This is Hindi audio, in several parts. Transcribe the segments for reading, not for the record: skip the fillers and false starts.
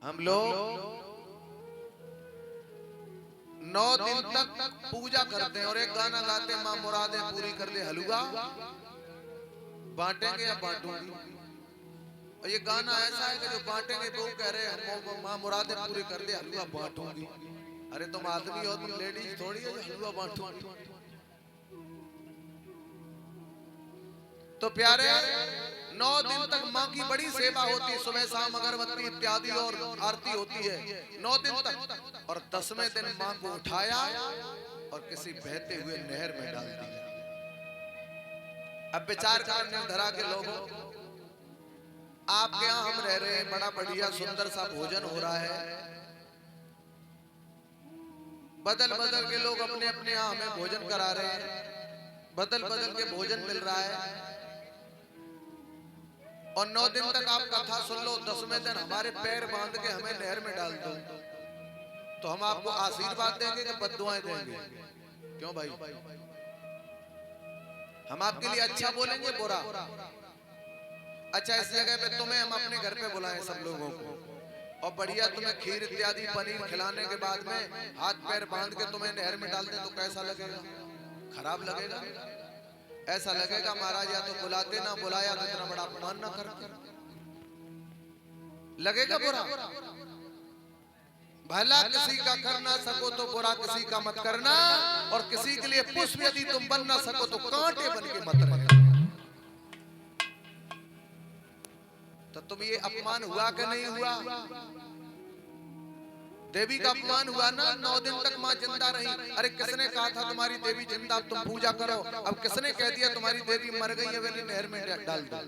हम लोग 9 दिन तक पूजा करते हैं और एक गाना गाते हैं, माँ मुरादें पूरी कर दे हलवा बांटेंगे या बांटूंगी। और ये गाना ऐसा है कि जो बांटेंगे वो कह रहे हैं माँ मुरादें पूरी कर दे हलवा बांटूंगी। अरे तुम आदमी हो, तुम लेडीज थोड़ी हो जो हलवा बांटूंगी। तो प्यारे 9 दिन तक माँ की बड़ी सेवा होती है, सुबह शाम अगरबत्ती इत्यादि और आरती होती है 9 दिन तक। और 10वें दिन माँ को उठाया और किसी बहते हुए नहर में डाल दिया। अब विचार कर निर्धरा के लोगों, आपके यहाँ हम रह रहे हैं, बड़ा बढ़िया सुंदर सा भोजन हो रहा है, बदल बदल के लोग अपने अपने यहाँ हमें भोजन करा रहे हैं, बदल बदल के भोजन मिल रहा है। और 9 दिन तक आप कथा सुन लो, 10वें दिन हमारे पैर बांध के हमें नहर में डाल दो, तो हम आपको आशीर्वाद देंगे कि बद्दुआएं देंगे? क्यों भाई? हम आपके लिए अच्छा बोलेंगे बुरा? अच्छा, इस जगह पे तुम्हें हम अपने घर पे बुलाएं सब लोगों को और बढ़िया तुम्हें खीर इत्यादि पनीर खिलाने के बाद में हाथ पैर बांध के तुम्हें नहर में डाल दें तो कैसा लगेगा? खराब लगेगा? ऐसा लगेगा महाराज या तो बुलाते ना बुलाया तो इतना बड़ा अपमान ना करते। लगेगा बुरा? भला किसी का कर ना सको तो बुरा किसी का मत करना, और किसी के लिए पुष्प यदि तुम बन ना सको तो कांटे बन के मत रहना। तो तुम ये अपमान हुआ कि नहीं हुआ? देवी का अपमान हुआ ना। 9 दिन तक माँ जिंदा रही। अरे किसने कहा था तुम्हारी देवी जिंदा, अब तुम पूजा करो? अब किसने कह दिया तुम्हारी देवी मर गई है, वेली नहर में डाल दो?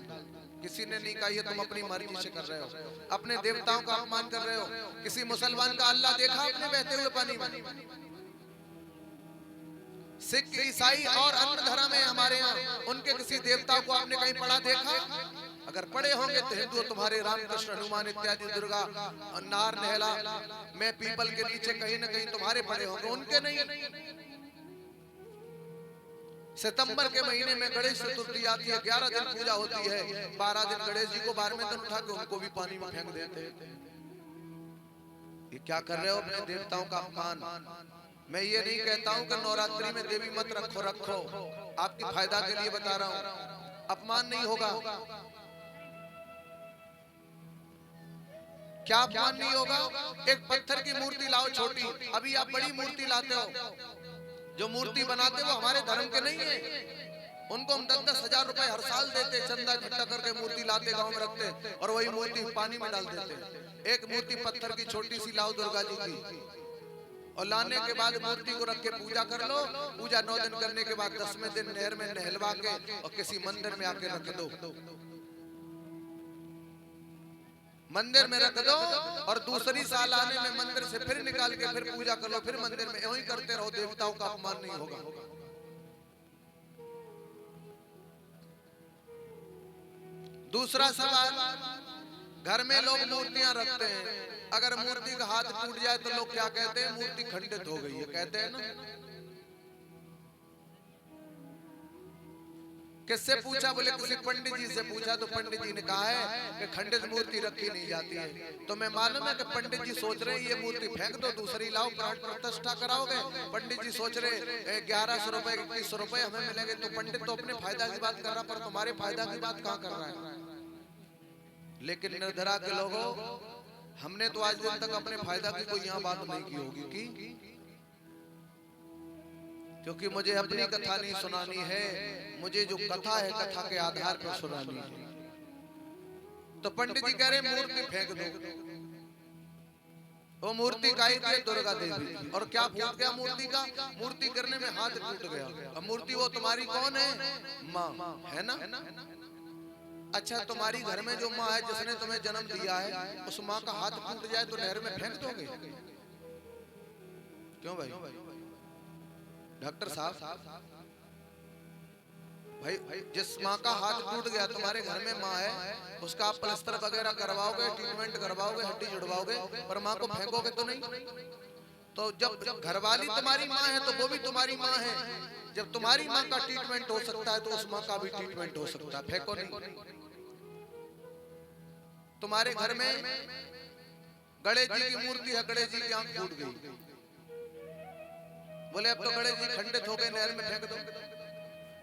किसी ने नहीं कहा। ये तुम अपनी मर्जी से कर रहे हो, अपने देवताओं का अपमान कर रहे हो। किसी मुसलमान का अल्लाह देखा आपने बहते हुए पानी में? सिख ईसाई और अन्य धर्म है हमारे यहाँ, उनके किसी देवता को आपने कहीं पढ़ा देखा? अगर पढ़े होंगे तो हिंदू तुम्हारे रामकृष्ण हनुमान इत्यादि दुर्गा नार नहला में पीपल के नीचे कहीं न कहीं तुम्हारे पढ़े होंगे, उनके नहीं। सितंबर के महीने में गणेश चतुर्थी आती है, 11 दिन पूजा होती है, 12 दिन गणेश जी को 12वें दिन उठा के उनको भी पानी में फेंक देते हैं। ये क्या कर रहे हो? अपने देवताओं का अपमान। मैं ये नहीं कहता हूं कि नवरात्रि में देवी मत रखो, रखो, आपकी फायदा के लिए बता रहा हूं। अपमान नहीं होगा। क्या अपमान नहीं होगा? एक पत्थर की मूर्ति लाओ छोटी, अभी आप बड़ी मूर्ति लाते हो, जो मूर्ति बनाते वो हमारे धर्म के नहीं है, उनको हम 10-10 हजार रुपए हर साल देते, चंदा इकट्ठा करके मूर्ति लाते, गांव में रखते और वही मूर्ति पानी में डाल देते। एक मूर्ति पत्थर की छोटी सी लाओ दुर्गा जी की, और लाने के बाद मूर्ति को रख के पूजा कर लो। पूजा 9 दिन करने के बाद 10वें दिन नहर में नहलवा के और किसी मंदिर में आके रख दो, मंदिर में रख दो, और दूसरी साल आने में मंदिर से फिर निकाल के फिर पूजा कर लो, फिर मंदिर में यूं ही करते रहो। देवताओं का अपमान नहीं होगा। दूसरा सवाल, घर में लोग मूर्तियां रखते हैं, अगर मूर्ति का हाथ टूट जाए तो लोग क्या कहते हैं? मूर्ति खंडित हो गई है, कहते हैं ना। किससे पूछा? बोले किसी पंडित जी से पूछा, तो पंडित जी ने कहा है कि खंडित मूर्ति रखी नहीं जाती है। तो मैं मालूम है कि पंडित जी सोच रहे हैं ये मूर्ति फेंक दो, दूसरी लाओ, प्राण प्रतिष्ठा कराओगे। पंडित जी सोच रहे 1100 रुपए 2100 रुपए हमें मिलेंगे। तो पंडित तो अपने फायदा की बात कर रहा, पर तुम्हारे फायदा की बात कहाँ कर रहा है? लेकिन निर्धरा के लोगों, हमने तो आज दिन तक अपने फायदा की कोई यहाँ बात नहीं की होगी की? क्योंकि मुझे अपनी कथा नहीं सुनानी है, मुझे जो कथा है कथा के आधार पर सुनानी है। तो पंडित जी कह रहे मूर्ति फेंक दो। वो मूर्ति काई थी? दुर्गा देवी की। और क्या फूट गया मूर्ति का? मूर्ति करने में हाथ टूट गया। अब मूर्ति वो तुम्हारी कौन है? माँ है ना। अच्छा, तुम्हारी घर में जो माँ है जिसने तुम्हें जन्म दिया है, उस माँ का हाथ टूट जाए तो नहर में फेंक दोगे? क्यों भाई? डॉक्टर साहब, भाई जिस माँ का हाथ टूट गया, तुम्हारे घर में माँ है, उसका आप प्लास्टर वगैरह करवाओगे, ट्रीटमेंट करवाओगे, हड्डी जुड़वाओगे, पर माँ को फेंकोगे तो नहीं। तो जब घरवाली तुम्हारी माँ है तो वो भी तुम्हारी माँ है। जब तुम्हारी माँ का ट्रीटमेंट हो सकता है तो उस माँ का भी ट्रीटमेंट हो सकता है, फेंको नहीं। तुम्हारे घर में गणेश जी की मूर्ति है, गणेश जी की आंख फूट गई। बोले अब तो गणेश जी खंडित हो गए, नहर में फेंक दो।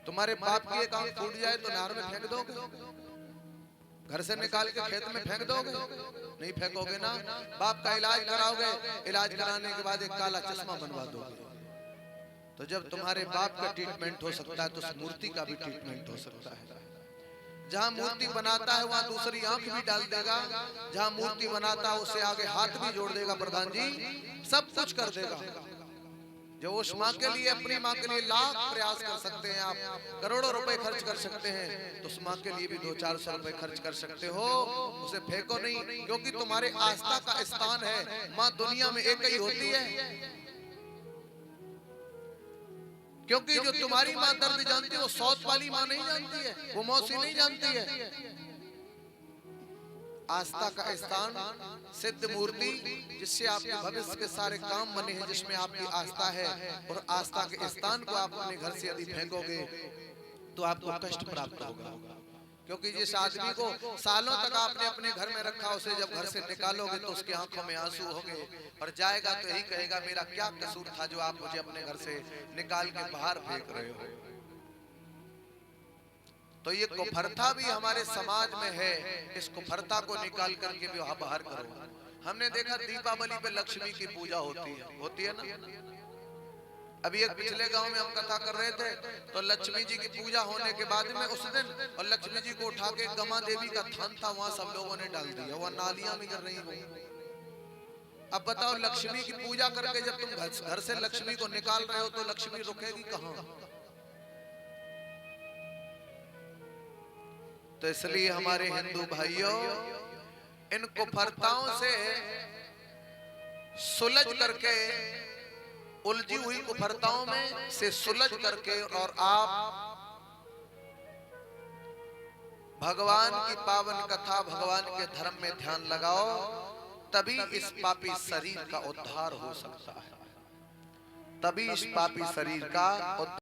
तुम्हारे बाप की एक आंख फूट जाए तो नहर में फेंक दोगे? घर से निकाल के खेत में फेंक दोगे? नहीं फेंकोगे ना। बाप का इलाज कराओगे, इलाज कराने के बाद एक काला चश्मा बनवा दोगे। तो जब तुम्हारे बाप का ट्रीटमेंट हो सकता है तो उस मूर्ति का भी ट्रीटमेंट हो सकता है। जहां मूर्ति बनाता है वहां दूसरी आंख भी डाल देगा, जहां मूर्ति बनाता है उससे आगे हाथ भी जोड़ देगा। प्रधान जी सब कुछ कर देगा। जो उस माँ के लिए, अपनी माँ के लिए लाख प्रयास कर सकते हैं, आप करोड़ों रुपए खर्च कर सकते हैं, तो उस माँ के लिए भी 200-400 रुपए खर्च कर सकते हो। उसे फेंको नहीं, क्योंकि तुम्हारे आस्था का स्थान है। माँ दुनिया में एक ही होती है, क्योंकि जो तुम्हारी माँ दर्द जानती है वो सौत वाली माँ नहीं जानती है, वो मौसी नहीं जानती है। आस्था का स्थान सिद्ध मूर्ति, जिससे आपके भविष्य के सारे काम बने हैं, जिसमें आपकी आस्था है। और आस्था के स्थान को आप अपने घर से यदि फेंकोगे तो आपको कष्ट प्राप्त होगा। क्योंकि जिस आदमी को सालों तक आपने अपने घर में रखा, उसे जब घर से निकालोगे तो उसकी आंखों में आंसू होंगे और जाएगा तो यही कहेगा मेरा क्या कसूर था जो आप मुझे अपने घर से निकाल के बाहर फेंक रहे हो। तो ये कुफरता भी हमारे समाज में है, इस कुफरता को निकाल करके भी बाहर करो। हमने देखा दीपावली पे लक्ष्मी की पूजा होती है ना। अभी एक पिछले गांव में हम कथा कर रहे थे, तो लक्ष्मी जी की पूजा होने के बाद में उस दिन, और लक्ष्मी जी को उठा के गमा देवी का थान था वहां सब लोगों ने डाल दिया, वहां नालियां भी गिर रही होंगी। अब बताओ लक्ष्मी की पूजा करके जब तुम घर से लक्ष्मी को निकाल रहे हो तो लक्ष्मी रुकेगी कहां? तो इसलिए हमारे हिंदू भाइयों, इन कुफरताओं से सुलझ करके, उलझी हुई कुफरताओं में से सुलझ करके, और आप भगवान की पावन कथा, भगवान के धर्म में ध्यान लगाओ, तभी इस पापी शरीर का उद्धार हो सकता है। तभी इस पापी शरीर का